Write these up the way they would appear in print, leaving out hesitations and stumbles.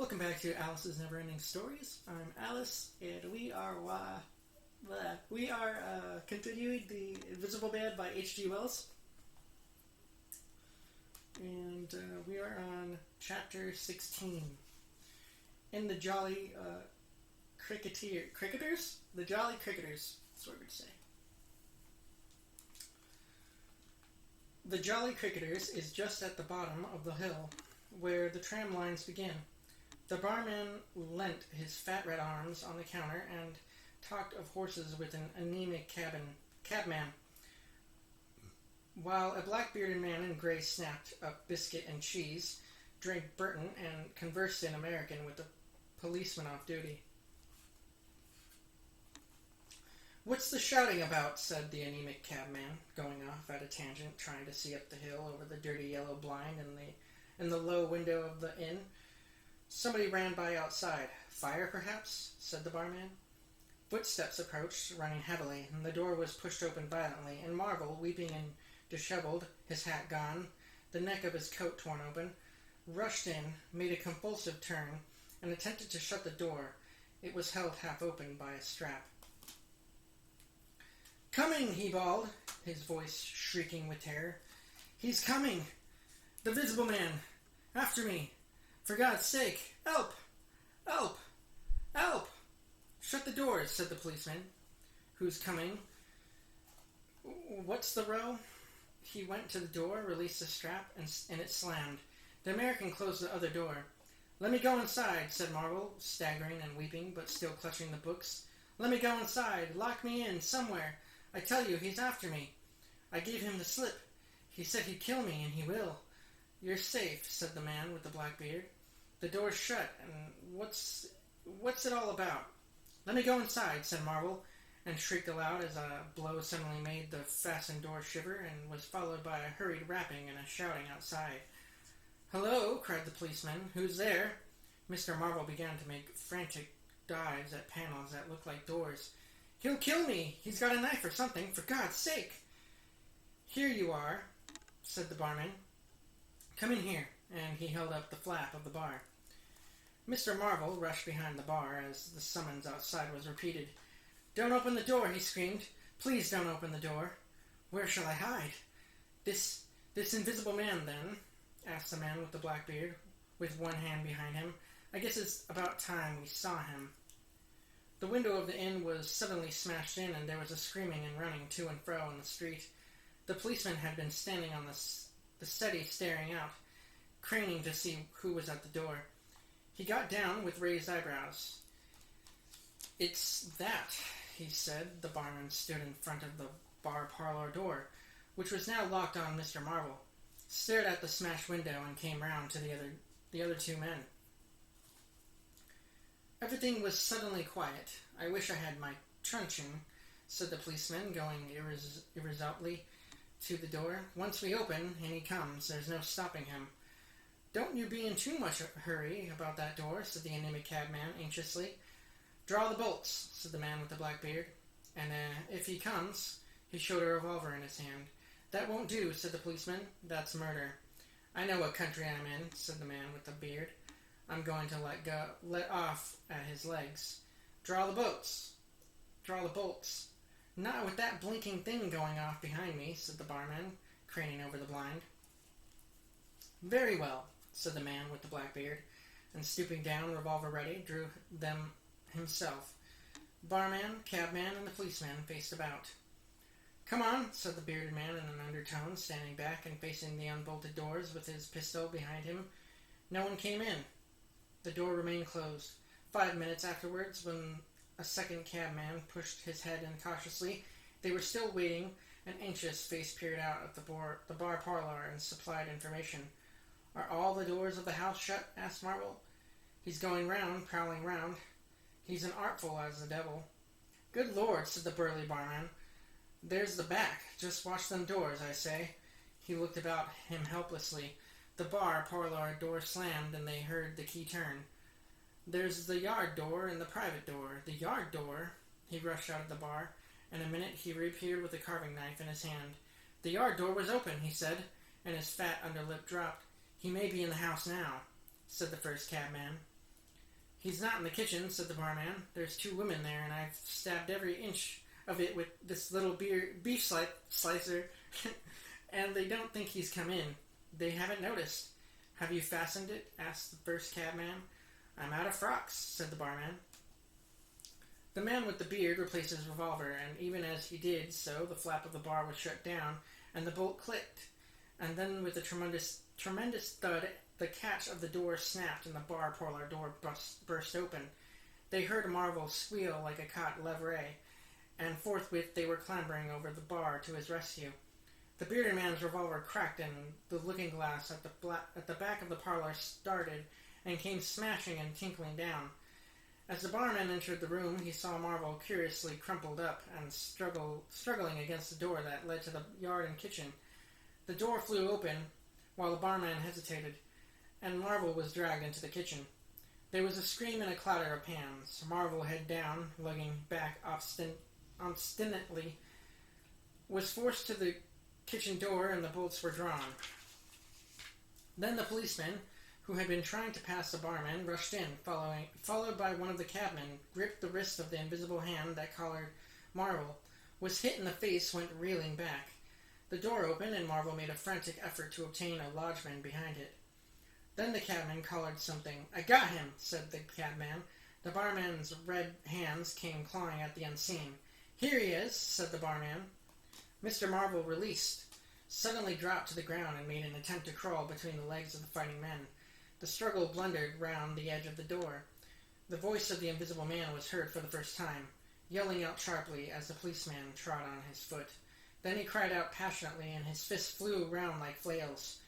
Welcome back to Alice's Neverending Stories. I'm Alice, and we are continuing the Invisible Man by H.G. Wells, and we are on chapter 16. In the Jolly Cricketers, the Jolly Cricketers. That's what we're going to say. The Jolly Cricketers is just at the bottom of the hill, where the tram lines begin. The barman leant his fat red arms on the counter and talked of horses with an anemic cabman, while a black-bearded man in gray snapped up biscuit and cheese, drank Burton, and conversed in American with the policeman off duty. "What's the shouting about?" said the anemic cabman, going off at a tangent, trying to see up the hill over the dirty yellow blind in the low window of the inn. "Somebody ran by outside. Fire, perhaps?" said the barman. Footsteps approached, running heavily, and the door was pushed open violently, and Marvel, weeping and disheveled, his hat gone, the neck of his coat torn open, rushed in, made a convulsive turn, and attempted to shut the door. It was held half open by a strap. "Coming!" he bawled, his voice shrieking with terror. "He's coming! The Visible Man! After me! For God's sake! Help! Help! Help!" "Shut the doors," said the policeman. "Who's coming?" "What's the row?" He went to the door, released the strap, and it slammed. The American closed the other door. "Let me go inside," said Marvel, staggering and weeping, but still clutching the books. "Let me go inside. Lock me in, somewhere. I tell you, he's after me. I gave him the slip. He said he'd kill me, and he will." "You're safe," said the man with the black beard. "The door's shut, and what's it all about?" "Let me go inside," said Marvel, and shrieked aloud as a blow suddenly made the fastened door shiver, and was followed by a hurried rapping and a shouting outside. "Hello!" cried the policeman. "Who's there?" Mr. Marvel began to make frantic dives at panels that looked like doors. "He'll kill me! He's got a knife or something! For God's sake!" "Here you are," said the barman. "Come in here," and he held up the flap of the bar. Mr. Marvel rushed behind the bar as the summons outside was repeated. "Don't open the door," he screamed. "Please don't open the door." "Where shall I hide?" This invisible man, then?" asked the man with the black beard, with one hand behind him. "I guess it's about time we saw him." The window of the inn was suddenly smashed in, and there was a screaming and running to and fro in the street. The policeman had been standing on the settee staring out, craning to see who was at the door. He got down with raised eyebrows. "It's that," he said. The barman stood in front of the bar parlor door, which was now locked on Mr. Marvel, stared at the smashed window, and came round to the other two men. Everything was suddenly quiet. "I wish I had my truncheon," said the policeman, going irresolutely to the door. "Once we open, and he comes, there's no stopping him." "Don't you be in too much a hurry about that door," said the anemic cabman anxiously. "Draw the bolts," said the man with the black beard. "And if he comes," he showed a revolver in his hand. "That won't do," said the policeman. "That's murder." "I know what country I'm in," said the man with the beard. "I'm going to let off at his legs." "Draw the bolts." "Draw the bolts." "Not with that blinking thing going off behind me," said the barman, craning over the blind. "Very well," said the man with the black beard, and stooping down, revolver ready, drew them himself. Barman, cabman, and the policeman faced about. "Come on," said the bearded man in an undertone, standing back and facing the unbolted doors with his pistol behind him. No one came in. The door remained closed. 5 minutes afterwards, when a second cabman pushed his head in cautiously, they were still waiting. An anxious face peered out of the bar parlor and supplied information. "Are all the doors of the house shut?" asked Marvel. "He's going round, prowling round. He's an artful as the devil." "Good Lord," said the burly barman. "There's the back. Just watch them doors, I say." He looked about him helplessly. The bar parlor door slammed, and they heard the key turn. "There's the yard door and the private door." "The yard door?" He rushed out of the bar. In a minute he reappeared with a carving knife in his hand. "The yard door was open," he said, and his fat underlip dropped. "He may be in the house now," said the first cabman. "He's not in the kitchen," said the barman. "There's 2 women there, and I've stabbed every inch of it with this little beef slicer, and they don't think he's come in. They haven't noticed." "Have you fastened it?" asked the first cabman. "I'm out of frocks," said the barman. The man with the beard replaced his revolver, and even as he did so, the flap of the bar was shut down, and the bolt clicked. And then, with a tremendous thud, the catch of the door snapped, and the bar parlor door burst open. They heard Marvel squeal like a caught leveret, and forthwith they were clambering over the bar to his rescue. The bearded man's revolver cracked, and the looking-glass at the back of the parlor started and came smashing and tinkling down. As the barman entered the room, he saw Marvel curiously crumpled up and struggling against the door that led to the yard and kitchen. The door flew open while the barman hesitated, and Marvel was dragged into the kitchen. There was a scream and a clatter of pans. Marvel, head down, lugging back obstinately, was forced to the kitchen door, and the bolts were drawn. Then the policeman, who had been trying to pass the barman, rushed in, followed by one of the cabmen, gripped the wrist of the invisible hand that collared Marvel, was hit in the face, went reeling back. The door opened, and Marvel made a frantic effort to obtain a lodgment behind it. Then the cabman collared something. "I got him," said the cabman. The barman's red hands came clawing at the unseen. "Here he is," said the barman. Mr. Marvel, released, suddenly dropped to the ground and made an attempt to crawl between the legs of the fighting men. The struggle blundered round the edge of the door. The voice of the invisible man was heard for the first time, yelling out sharply as the policeman trod on his foot. Then he cried out passionately, and his fists flew round like flails.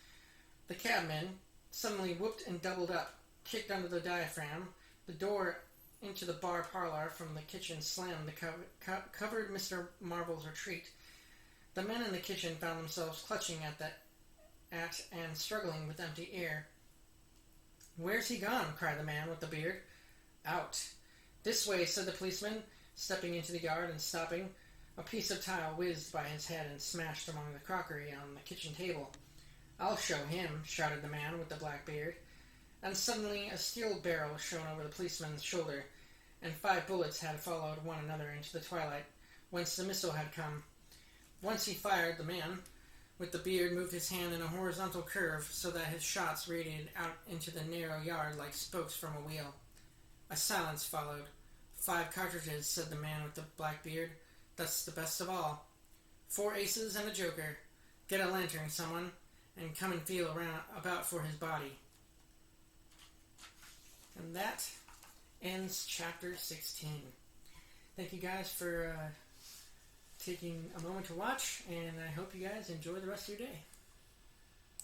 The cabman suddenly whooped and doubled up, kicked under the diaphragm. The door into the bar parlor from the kitchen slammed, covered Mr. Marvel's retreat. The men in the kitchen found themselves clutching at and struggling with empty air. "Where's he gone?" cried the man with the beard. "Out." "This way," said the policeman, stepping into the yard and stopping. A piece of tile whizzed by his head and smashed among the crockery on the kitchen table. "I'll show him," shouted the man with the black beard. And suddenly a steel barrel shone over the policeman's shoulder, and 5 bullets had followed one another into the twilight, whence the missile had come. Once he fired, the man with the beard moved his hand in a horizontal curve so that his shots radiated out into the narrow yard like spokes from a wheel. A silence followed. 5 cartridges, said the man with the black beard. "That's the best of all. 4 aces and a joker. Get a lantern, someone, and come and feel about for his body." And that ends chapter 16. Thank you guys for taking a moment to watch, and I hope you guys enjoy the rest of your day.